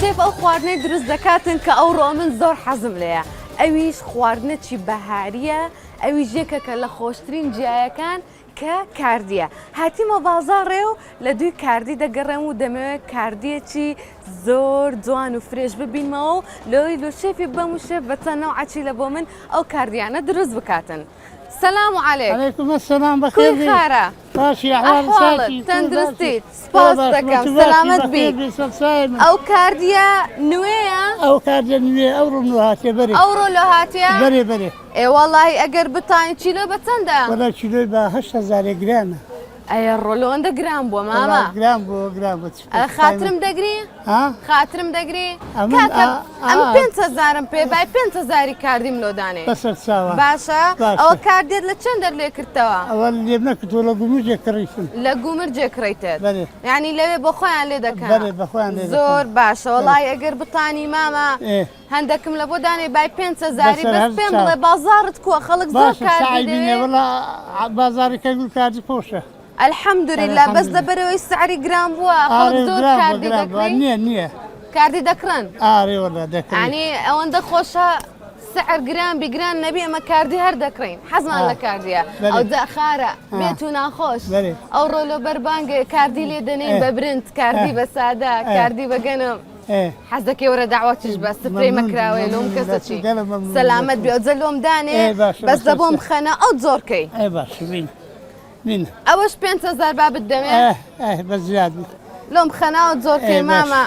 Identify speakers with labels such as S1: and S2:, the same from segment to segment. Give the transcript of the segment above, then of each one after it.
S1: شێف ئەو خواردنەی دروست دەکاتن کە ئەوڕۆ من زۆر حەزم لێیە. ئەویش خواردنەکی بەهاریە، ئەویش یەکە کە لە خۆشترین جیایەکان کە کاردیە. هاتیمە بازاڕێ و لە دوی کاردی دەگەڕێم و دەمەوێت کاردیەکی زۆر جوان و فرێش ببینمەوە و لۆی لۆ شێفی بەم و شێف بەچەند نەوعەچی لە بۆ من ئەو کاردیانە دروست بکاتن. سلام عليك.
S2: عليكم السلام بخير.
S1: كل خيرة.
S2: ماشي أحوالك
S1: تندرستي سباس دكم سلامت بي. أو كارديا نوية.
S2: أو كارديا نوية أورو نوهاتي بري.
S1: أورو لوهاتيا.
S2: بري بري.
S1: إيه والله أجر بطاني كيلو بتندا.
S2: ولا كيلو ب 8000 جرام.
S1: أي الرولون ده جرام بو ماما.
S2: جرام بو.
S1: خاطرم دقري؟
S2: ها؟
S1: خاطرم دقري؟
S2: كاتب
S1: أم 5000 بي باي 5000 كاردي ملوداني.
S2: بس تساوى.
S1: باشا. أو كاردي لتشندر لي كرتوا.
S2: أول اللي بنكت ولا قمرجة كريسن.
S1: لا قمرجة كريتت.
S2: بلي.
S1: يعني لو بخوان لي دكان.
S2: بلي بخوان لي.
S1: زور باشا والله أجر بطاني ماما.
S2: إيه.
S1: هندكم لبوداني باي 5000 بس بين بلا بازارتكو خلق زور كاردي
S2: دي. والله بازارك يقول كاردي فوشة.
S1: الحمد لله بس دبروا السعر جرام بوا خلق زور كاردي دكرين.
S2: نية.
S1: كاردي دكرن.
S2: والله دكرين.
S1: يعني وين دخوشها سعر جرام بجرام نبي ما كاردي هر دكرين حزمان لكارديا او دخارة بيتونا خوش او رولو بربانج كاردي لي دنين ببرنت كاردي بسادة كاردي بجنم حزك ورا دعوتش بس سبري مكراوي لوم كستشي سلامت بيوزلهم داني بس دبوم خنا او تزوركي
S2: باش مين
S1: اوش 5000 باب الدم
S2: بس زيادة
S1: لوم خنا او تزوركي ماما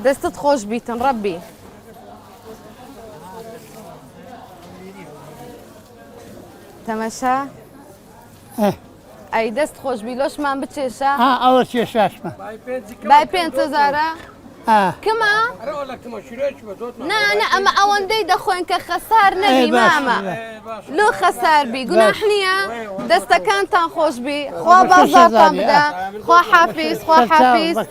S1: دست خوش بيتن ربي تماشا اي دست خوش بيلوش ما بتشيشا
S2: اول شيء شاشمه
S1: باي 5000 كما نا اما اون دي دخوين كخسار نبي ماما لو خسار بي قناحنيا دستا كان تان خوش بي خوا بازار تان بدا خوا حافظ